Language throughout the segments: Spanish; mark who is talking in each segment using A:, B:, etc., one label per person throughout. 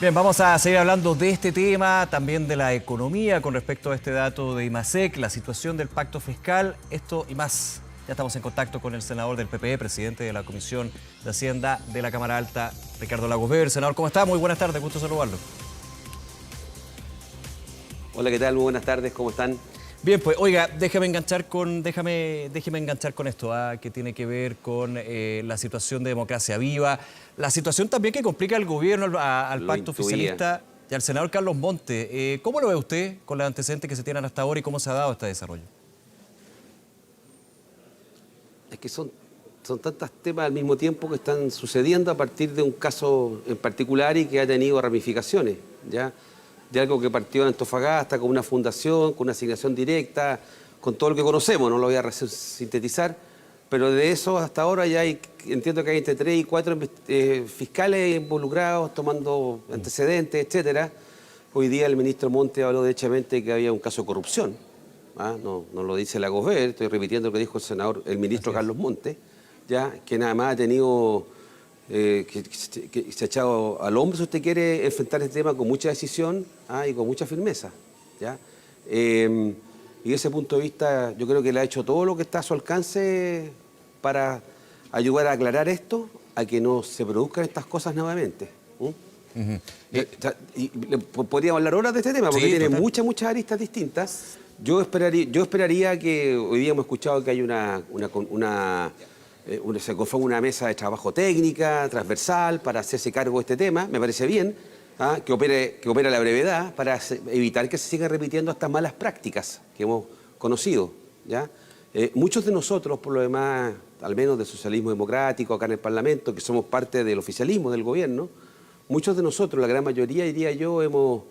A: Bien, vamos a seguir hablando de este tema, también de la economía con respecto a este dato de IMASEC, la situación del pacto fiscal, esto y más. Ya estamos en contacto con el senador del PPE, presidente de la Comisión de Hacienda de la Cámara Alta, Ricardo Lagos Weber. Senador, ¿cómo está? Muy buenas tardes, gusto saludarlo.
B: Hola, ¿qué tal? Muy buenas tardes, ¿cómo están?
A: Bien, pues, oiga, déjeme enganchar con esto, que tiene que ver con la situación de democracia viva, la situación también que complica al gobierno, al pacto oficialista y al senador Carlos Montes. ¿Cómo lo ve usted con los antecedentes que se tienen hasta ahora y cómo se ha dado este desarrollo?
B: Es que son tantos temas al mismo tiempo que están sucediendo a partir de un caso en particular y que ha tenido ramificaciones, ¿ya? De algo que partió en Antofagasta con una fundación, con una asignación directa, con todo lo que conocemos, no lo voy a sintetizar, pero de eso hasta ahora ya entiendo que hay entre 3 y 4 fiscales involucrados, tomando antecedentes, etcétera. Hoy día el ministro Montes habló derechamente que había un caso de corrupción. No lo dice Lagos Weber, estoy repitiendo lo que dijo el ministro Carlos Montes, ya, que nada más ha tenido... que se ha echado al hombro, si usted quiere, enfrentar este tema con mucha decisión y con mucha firmeza, ¿ya? Y desde ese punto de vista yo creo que le ha hecho todo lo que está a su alcance para ayudar a aclarar esto, a que no se produzcan estas cosas nuevamente. Podríamos hablar horas de este tema porque tiene muchas aristas distintas. Yo esperaría que hoy día hemos escuchado que hay se conforma una mesa de trabajo técnica, transversal, para hacerse cargo de este tema. Me parece bien que opere a la brevedad para evitar que se sigan repitiendo estas malas prácticas que hemos conocido, ¿ya? Muchos de nosotros, por lo demás, al menos del socialismo democrático acá en el Parlamento, que somos parte del oficialismo del gobierno, muchos de nosotros, la gran mayoría, diría yo, hemos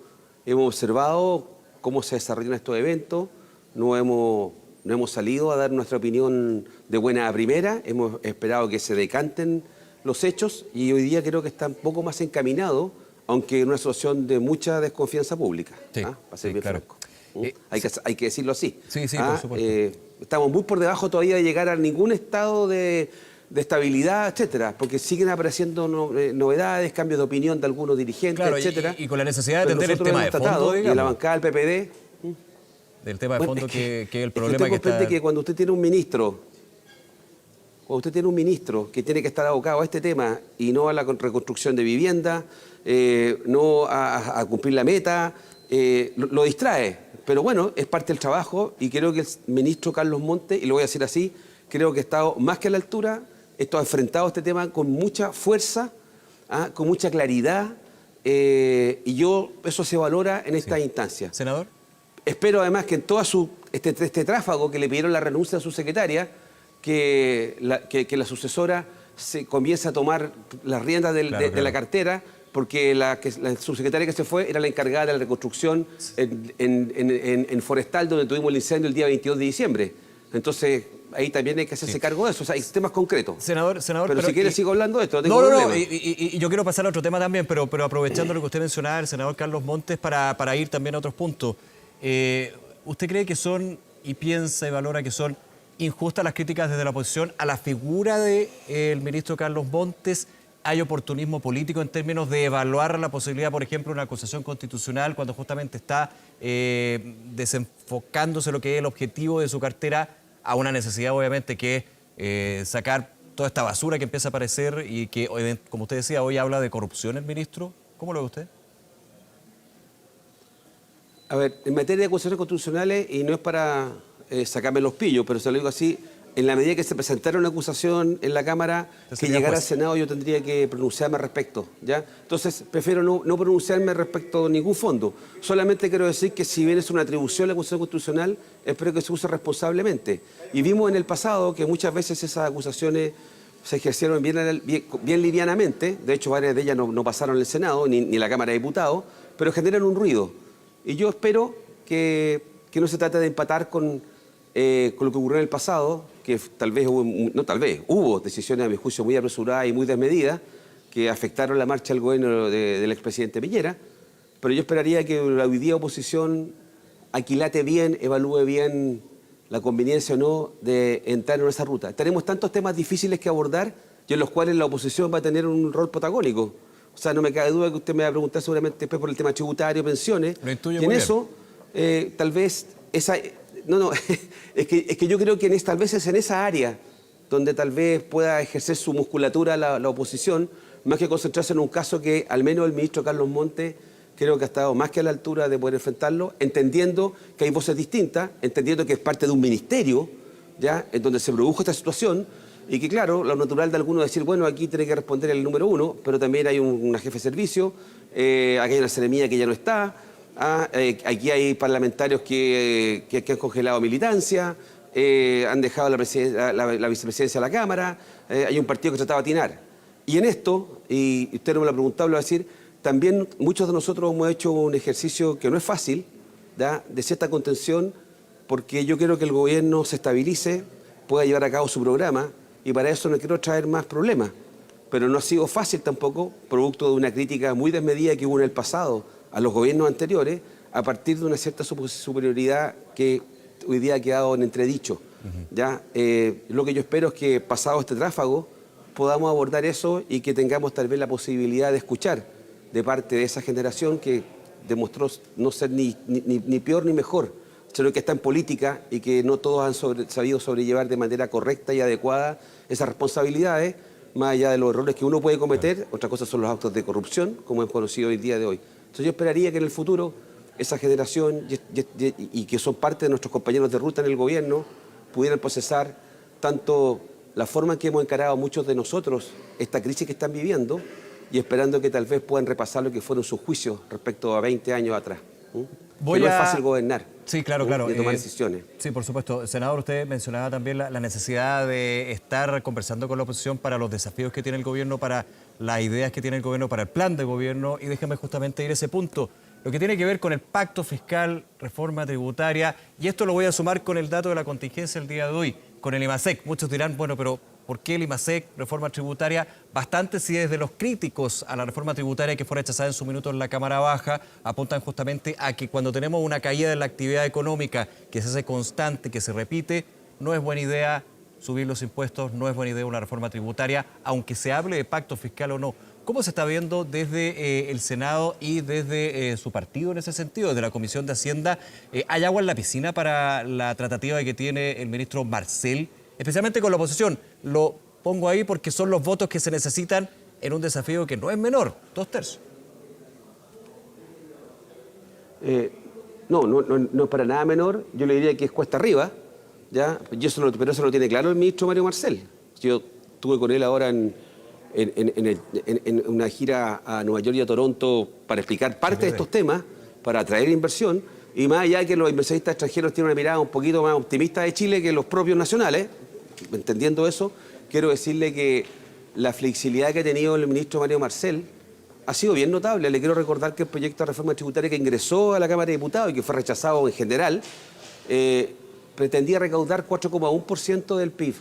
B: observado cómo se desarrollan estos eventos, no hemos salido a dar nuestra opinión de buena primera, hemos esperado que se decanten los hechos y hoy día creo que está un poco más encaminado, aunque en una situación de mucha desconfianza pública, para ser bien franco. Hay que decirlo así.
A: Por supuesto.
B: Estamos muy por debajo todavía de llegar a ningún estado de estabilidad, etcétera, porque siguen apareciendo novedades, cambios de opinión de algunos dirigentes, etcétera.
A: Y con la necesidad de atender el tema de fondo,
B: digamos. Y la bancada del PPD...
A: Del tema de fondo que el problema
B: usted comprende que cuando usted tiene un ministro, que tiene que estar abocado a este tema y no a la reconstrucción de vivienda, no a cumplir la meta, lo distrae. Pero bueno, es parte del trabajo y creo que el ministro Carlos Montes, y lo voy a decir así, creo que ha estado más que a la altura, ha enfrentado este tema con mucha fuerza, con mucha claridad, y eso se valora en esta instancia.
A: Senador.
B: Espero además que en todo este tráfago que le pidieron la renuncia a su secretaria, que la sucesora se comience a tomar las riendas de la cartera, porque la subsecretaria que se fue era la encargada de la reconstrucción en Forestal, donde tuvimos el incendio el día 22 de diciembre. Entonces, ahí también hay que hacerse cargo de eso. O sea, hay temas concretos.
A: Senador,
B: pero si quiere sigo hablando de esto, no tengo problema.
A: Y yo quiero pasar a otro tema también, pero aprovechando lo que usted mencionaba, el senador Carlos Montes, para ir también a otros puntos. ¿Usted cree que son, y piensa y valora que son injustas las críticas desde la oposición a la figura del ministro Carlos Montes? ¿Hay oportunismo político en términos de evaluar la posibilidad, por ejemplo, de una acusación constitucional cuando justamente está desenfocándose lo que es el objetivo de su cartera a una necesidad, obviamente, que es sacar toda esta basura que empieza a aparecer y que, como usted decía, hoy habla de corrupción el ministro? ¿Cómo lo ve usted?
B: A ver, en materia de acusaciones constitucionales, y no es para sacarme los pillos, pero se lo digo así, en la medida que se presentara una acusación en la Cámara que llegara al Senado, yo tendría que pronunciarme al respecto, ¿ya? Entonces, prefiero no pronunciarme respecto a ningún fondo. Solamente quiero decir que si bien es una atribución la acusación constitucional, espero que se use responsablemente. Y vimos en el pasado que muchas veces esas acusaciones se ejercieron bien livianamente, de hecho varias de ellas no pasaron en el Senado ni en la Cámara de Diputados, pero generan un ruido. Y yo espero que no se trate de empatar con lo que ocurrió en el pasado, que hubo decisiones a mi juicio muy apresuradas y muy desmedidas que afectaron la marcha del gobierno del expresidente Piñera, pero yo esperaría que la hoy día oposición aquilate bien, evalúe bien la conveniencia o no de entrar en esa ruta. Tenemos tantos temas difíciles que abordar y en los cuales la oposición va a tener un rol protagónico. O sea, no me cabe duda que usted me va a preguntar seguramente después por el tema tributario, pensiones.
A: Lo intuyo
B: Y en
A: muy
B: eso, tal vez, no, es que yo creo que tal vez es en esa área donde tal vez pueda ejercer su musculatura la oposición, más que concentrarse en un caso que al menos el ministro Carlos Montes creo que ha estado más que a la altura de poder enfrentarlo, entendiendo que hay voces distintas, entendiendo que es parte de un ministerio, ¿ya?, en donde se produjo esta situación, y que claro, lo natural de algunos es decir, bueno, aquí tiene que responder el número uno, pero también hay una jefe de servicio, aquí hay una seremía que ya no está, aquí hay parlamentarios que han congelado militancia, han dejado la vicepresidencia de la Cámara, hay un partido que trataba de atinar. Y en esto, y usted no me lo ha preguntado, lo va a decir, también muchos de nosotros hemos hecho un ejercicio que no es fácil, ¿ya?, de cierta contención, porque yo quiero que el gobierno se estabilice, pueda llevar a cabo su programa, y para eso no quiero traer más problemas. Pero no ha sido fácil tampoco, producto de una crítica muy desmedida que hubo en el pasado a los gobiernos anteriores, a partir de una cierta superioridad que hoy día ha quedado en entredicho. ¿Ya? Lo que yo espero es que, pasado este tráfago, podamos abordar eso y que tengamos tal vez la posibilidad de escuchar de parte de esa generación que demostró no ser ni peor ni mejor, sino que está en política y que no todos han sabido sobrellevar de manera correcta y adecuada esas responsabilidades, más allá de los errores que uno puede cometer. Otra cosa son los actos de corrupción, como hemos conocido hoy día de hoy. Entonces yo esperaría que en el futuro esa generación y que son parte de nuestros compañeros de ruta en el gobierno pudieran procesar tanto la forma en que hemos encarado muchos de nosotros esta crisis que están viviendo, y esperando que tal vez puedan repasar lo que fueron sus juicios respecto a 20 años atrás. Que no es fácil gobernar.
A: Sí, claro.
B: Y tomar decisiones.
A: Sí, por supuesto. Senador, usted mencionaba también la necesidad de estar conversando con la oposición para los desafíos que tiene el gobierno, para las ideas que tiene el gobierno, para el plan de gobierno, y déjeme justamente ir a ese punto. Lo que tiene que ver con el pacto fiscal, reforma tributaria, y esto lo voy a sumar con el dato de la contingencia el día de hoy, con el IMASEC. Muchos dirán, bueno, pero ¿por qué el IMASEC, reforma tributaria? Bastante si desde los críticos a la reforma tributaria que fue rechazada en su minuto en la Cámara Baja apuntan justamente a que cuando tenemos una caída en la actividad económica que se hace constante, que se repite, no es buena idea subir los impuestos, no es buena idea una reforma tributaria, aunque se hable de pacto fiscal o no. ¿Cómo se está viendo desde el Senado y desde su partido en ese sentido, desde la Comisión de Hacienda? ¿Hay agua en la piscina para la tratativa que tiene el ministro Marcel, especialmente con la oposición? Lo pongo ahí porque son los votos que se necesitan en un desafío que no es menor, 2/3.
B: No es para nada menor. Yo le diría que es cuesta arriba, ¿ya? Pero eso lo tiene claro el ministro Mario Marcel. Yo estuve con él ahora en una gira a Nueva York y a Toronto para explicar parte de estos temas, para atraer inversión, y más allá de que los inversionistas extranjeros tienen una mirada un poquito más optimista de Chile que los propios nacionales, entendiendo eso, quiero decirle que la flexibilidad que ha tenido el ministro Mario Marcel ha sido bien notable. Le quiero recordar que el proyecto de reforma tributaria que ingresó a la Cámara de Diputados y que fue rechazado en general, pretendía recaudar 4,1% del PIB,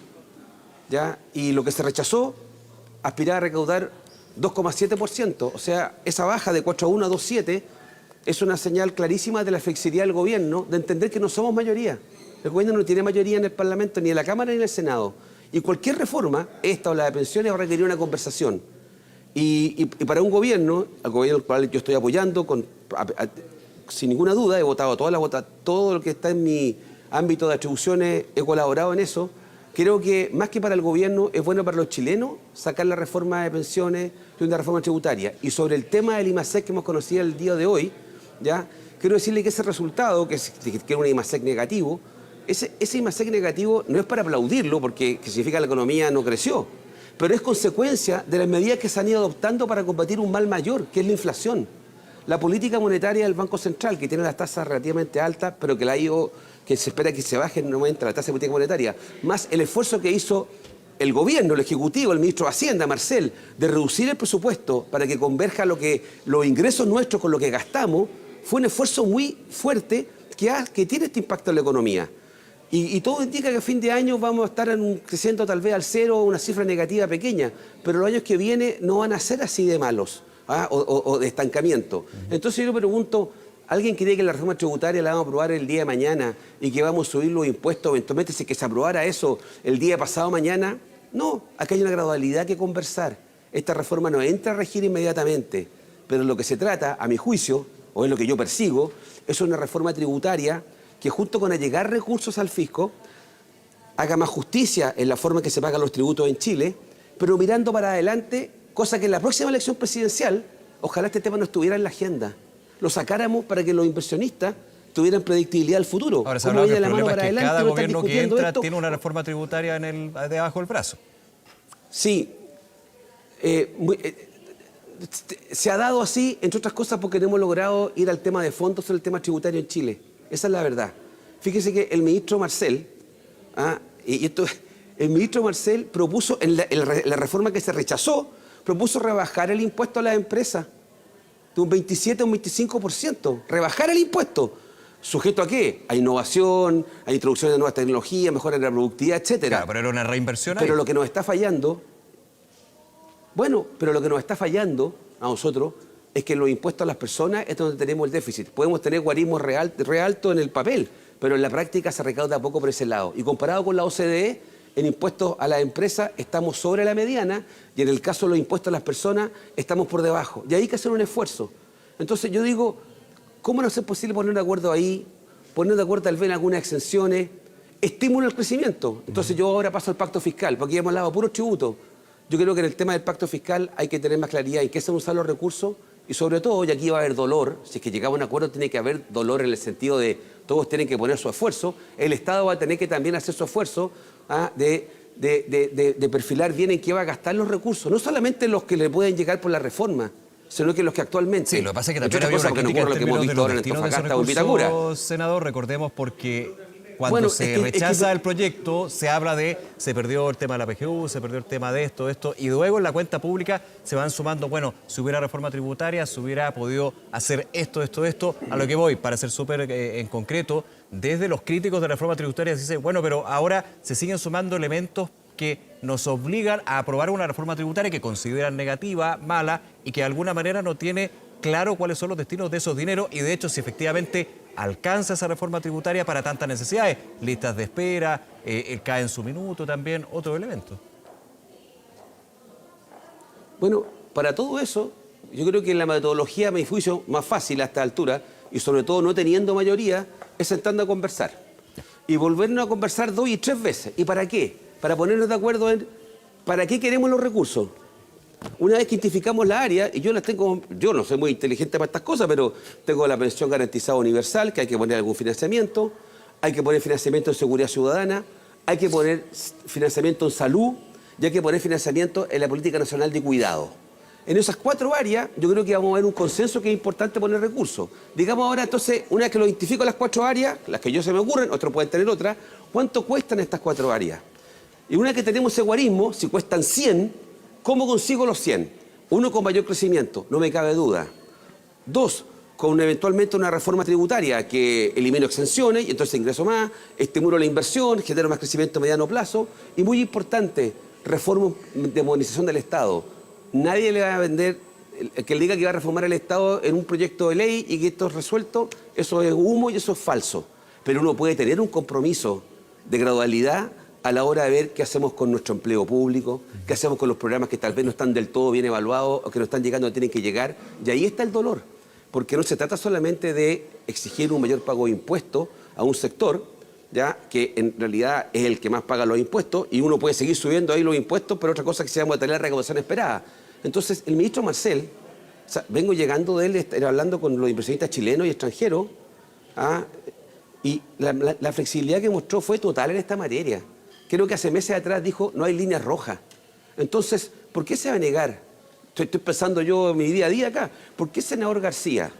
B: ¿ya? Y lo que se rechazó aspiraba a recaudar 2,7%. O sea, esa baja de 4,1 a 2,7 es una señal clarísima de la flexibilidad del gobierno, de entender que no somos mayoría. El gobierno no tiene mayoría en el Parlamento, ni en la Cámara ni en el Senado. Y cualquier reforma, esta o la de pensiones, va a requerir una conversación. Y para un gobierno, al gobierno al cual yo estoy apoyando, sin ninguna duda, he votado todo lo que está en mi ámbito de atribuciones, he colaborado en eso. Creo que más que para el gobierno, es bueno para los chilenos sacar la reforma de pensiones y una reforma tributaria. Y sobre el tema del IMASEC que hemos conocido el día de hoy, ¿ya? Quiero decirle que ese resultado, que es un IMASEC negativo, ese IMASEC negativo no es para aplaudirlo, porque significa que la economía no creció, pero es consecuencia de las medidas que se han ido adoptando para combatir un mal mayor, que es la inflación. La política monetaria del Banco Central, que tiene las tasas relativamente altas, pero que se espera que se baje en un momento la tasa de política monetaria, más el esfuerzo que hizo el gobierno, el Ejecutivo, el ministro de Hacienda, Marcel, de reducir el presupuesto para que converja los ingresos nuestros con lo que gastamos, fue un esfuerzo muy fuerte que tiene este impacto en la economía. Y todo indica que a fin de año vamos a estar creciendo tal vez al cero o una cifra negativa pequeña, pero los años que vienen no van a ser así de malos, o de estancamiento. Entonces yo me pregunto, ¿alguien cree que la reforma tributaria la vamos a aprobar el día de mañana y que vamos a subir los impuestos eventualmente si que se aprobara eso el día pasado mañana? No, acá hay una gradualidad que conversar. Esta reforma no entra a regir inmediatamente, pero lo que se trata, a mi juicio, o es lo que yo persigo, es una reforma tributaria que junto con allegar recursos al fisco, haga más justicia en la forma en que se pagan los tributos en Chile, pero mirando para adelante, cosa que en la próxima elección presidencial, ojalá este tema no estuviera en la agenda. Lo sacáramos para que los inversionistas tuvieran predictibilidad al futuro.
A: Ahora se habla que el problema es que cada gobierno que entra tiene una reforma tributaria debajo del brazo.
B: Sí. Se ha dado así, entre otras cosas, porque no hemos logrado ir al tema de fondo sobre el tema tributario en Chile. Esa es la verdad. Fíjese que el ministro Marcel, el ministro Marcel propuso, en la reforma que se rechazó, propuso rebajar el impuesto a las empresas de un 27 a un 25%. Rebajar el impuesto. ¿Sujeto a qué? A innovación, a introducción de nuevas tecnologías, mejora de la productividad, etc.
A: Claro, pero era una reinversión ahí.
B: Pero lo que nos está fallando, pero lo que nos está fallando a nosotros es que los impuestos a las personas es donde tenemos el déficit. Podemos tener guarismos re altos en el papel, pero en la práctica se recauda poco por ese lado. Y comparado con la OCDE, en impuestos a las empresas estamos sobre la mediana y en el caso de los impuestos a las personas estamos por debajo. Y hay que hacer un esfuerzo. Entonces yo digo, ¿cómo no es posible poner de acuerdo ahí, poner de acuerdo tal vez en algunas exenciones, estímulo al crecimiento? Entonces yo ahora paso al pacto fiscal, porque ya hemos hablado de puros tributos. Yo creo que en el tema del pacto fiscal hay que tener más claridad en qué se van a usar los recursos y sobre todo, y aquí va a haber dolor, si es que llegamos a un acuerdo tiene que haber dolor en el sentido de todos tienen que poner su esfuerzo, el Estado va a tener que también hacer su esfuerzo de perfilar bien en qué va a gastar los recursos, no solamente los que le pueden llegar por la reforma, sino que los que actualmente...
A: Sí, lo que pasa es que también había una crítica en términos de los destinos de esos recursos, senador, recordemos, porque cuando se rechaza el proyecto, se habla de, se perdió el tema de la PGU, se perdió el tema de esto, y luego en la cuenta pública se van sumando, bueno, si hubiera reforma tributaria, se hubiera podido hacer esto, a lo que voy, para ser súper en concreto, desde los críticos de la reforma tributaria se dice, bueno, pero ahora se siguen sumando elementos que nos obligan a aprobar una reforma tributaria que consideran negativa, mala, y que de alguna manera no tiene claro cuáles son los destinos de esos dineros, y de hecho, si efectivamente alcanza esa reforma tributaria para tantas necesidades, listas de espera, el CAE en su minuto también, otro elemento.
B: Bueno, para todo eso, yo creo que la metodología, a mi juicio, más fácil a esta altura, y sobre todo no teniendo mayoría, es sentando a conversar. Y volvernos a conversar 2 y 3 veces. ¿Y para qué? Para ponernos de acuerdo en para qué queremos los recursos. Una vez que identificamos la área, y yo no soy muy inteligente para estas cosas, pero tengo la pensión garantizada universal, que hay que poner algún financiamiento, hay que poner financiamiento en seguridad ciudadana, hay que poner financiamiento en salud y hay que poner financiamiento en la política nacional de cuidado. En esas 4 áreas, yo creo que vamos a ver un consenso que es importante poner recursos. Digamos ahora, entonces, una vez que lo identifico las 4 áreas, las que yo se me ocurren, otros pueden tener otras, ¿cuánto cuestan estas 4 áreas? Y una vez que tenemos ese guarismo, si cuestan 100, ¿cómo consigo los 100? 1, con mayor crecimiento, no me cabe duda. 2, con eventualmente una reforma tributaria que elimino exenciones y entonces ingreso más, estimulo la inversión, genero más crecimiento a mediano plazo. Y muy importante, reforma de modernización del Estado. Nadie le va a vender, el que le diga que va a reformar el Estado en un proyecto de ley y que esto es resuelto, eso es humo y eso es falso. Pero uno puede tener un compromiso de gradualidad a la hora de ver qué hacemos con nuestro empleo público, qué hacemos con los programas que tal vez no están del todo bien evaluados o que no están llegando donde tienen que llegar. Y ahí está el dolor, porque no se trata solamente de exigir un mayor pago de impuestos a un sector, ya que en realidad es el que más paga los impuestos y uno puede seguir subiendo ahí los impuestos, pero otra cosa es que se llama tener la recaudación esperada. Entonces, el ministro Marcel, vengo llegando de él, hablando con los inversionistas chilenos y extranjeros, y la flexibilidad que mostró fue total en esta materia. Creo que hace meses atrás dijo, no hay líneas rojas. Entonces, ¿por qué se va a negar? Estoy pensando yo en mi día a día acá. ¿Por qué el senador García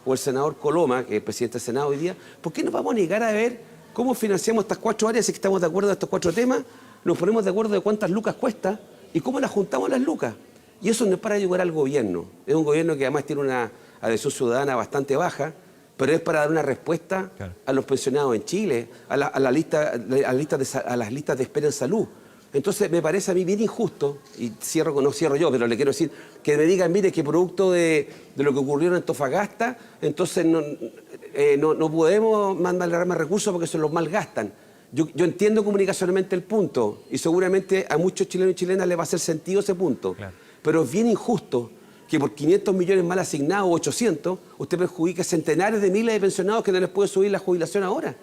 B: o el senador Coloma, que es el presidente del Senado hoy día, por qué nos vamos a negar a ver cómo financiamos estas 4 áreas, si estamos de acuerdo en estos 4 temas, nos ponemos de acuerdo de cuántas lucas cuesta y cómo las juntamos las lucas? Y eso no es para ayudar al gobierno. Es un gobierno que además tiene una adhesión ciudadana bastante baja, pero es para dar una respuesta a los pensionados en Chile, a las listas de espera en salud. Entonces me parece a mí bien injusto, y no cierro yo, pero le quiero decir, que me digan, mire, que producto de lo que ocurrió en Antofagasta, entonces no podemos mandar más recursos porque se los malgastan. Yo entiendo comunicacionalmente el punto, y seguramente a muchos chilenos y chilenas les va a hacer sentido ese punto. Claro. pero es bien injusto que por 500 millones mal asignados, 800, usted perjudique a centenares de miles de pensionados que no les puede subir la jubilación ahora.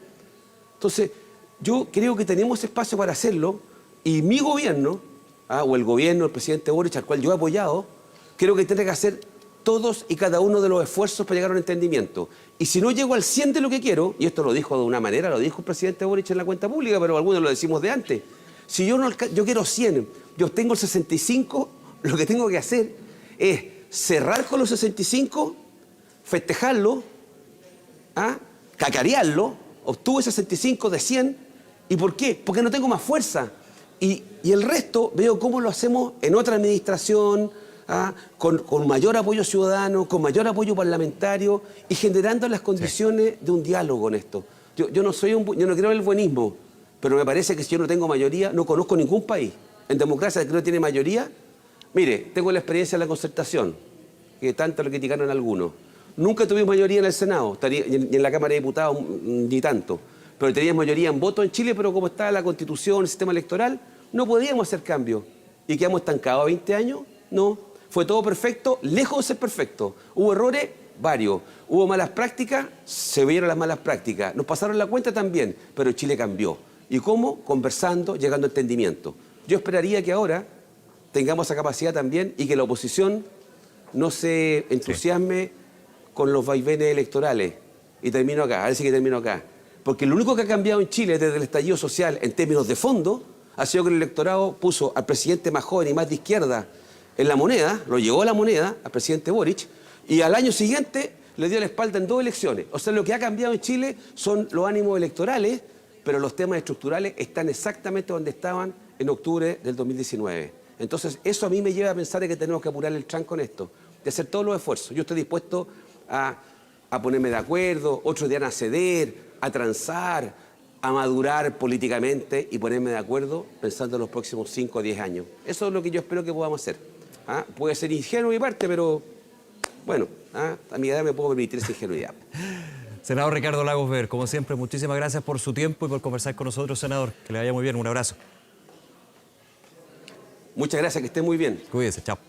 B: Entonces, yo creo que tenemos espacio para hacerlo y mi gobierno, o el gobierno del presidente Boric, al cual yo he apoyado, creo que tiene que hacer todos y cada uno de los esfuerzos para llegar a un entendimiento. Y si no llego al 100 de lo que quiero, y esto lo dijo de una manera, lo dijo el presidente Boric en la cuenta pública, pero algunos lo decimos de antes, si yo quiero 100, yo obtengo el 65, lo que tengo que hacer es cerrar con los 65, festejarlo, cacarearlo, obtuve 65 de 100, ¿y por qué? Porque no tengo más fuerza. Y el resto veo cómo lo hacemos en otra administración, con mayor apoyo ciudadano, con mayor apoyo parlamentario y generando las condiciones de un diálogo en esto. Yo no creo en el buenismo, pero me parece que si yo no tengo mayoría, no conozco ningún país. En democracia que no tiene mayoría, mire, tengo la experiencia de la concertación, que tanto lo criticaron algunos. Nunca tuvimos mayoría en el Senado, ni en la Cámara de Diputados, ni tanto. Pero teníamos mayoría en votos en Chile, pero como está la Constitución, el sistema electoral, no podíamos hacer cambios. ¿Y quedamos estancados a 20 años? No. Fue todo perfecto, lejos de ser perfecto. Hubo errores, varios. Hubo malas prácticas, se vieron las malas prácticas. Nos pasaron la cuenta también, pero Chile cambió. ¿Y cómo? Conversando, llegando a entendimiento. Yo esperaría que ahora tengamos esa capacidad también y que la oposición no se entusiasme con los vaivenes electorales. Y termino acá, a ver si que termino acá. Porque lo único que ha cambiado en Chile desde el estallido social en términos de fondo ha sido que el electorado puso al presidente más joven y más de izquierda en la moneda, lo llevó a la moneda, al presidente Boric, y al año siguiente le dio la espalda en 2 elecciones. O sea, lo que ha cambiado en Chile son los ánimos electorales, pero los temas estructurales están exactamente donde estaban en octubre del 2019. Entonces, eso a mí me lleva a pensar que tenemos que apurar el tranco en esto, de hacer todos los esfuerzos. Yo estoy dispuesto a ponerme de acuerdo, otros dirán a ceder, a transar, a madurar políticamente y ponerme de acuerdo pensando en los próximos 5 o 10 años. Eso es lo que yo espero que podamos hacer. Puede ser ingenuo mi parte, pero bueno, a mi edad me puedo permitir esa ingenuidad.
A: Senador Ricardo Lagos Ver, como siempre, muchísimas gracias por su tiempo y por conversar con nosotros, senador. Que le vaya muy bien, un abrazo.
B: Muchas gracias, que esté muy bien.
A: Cuídese, chao.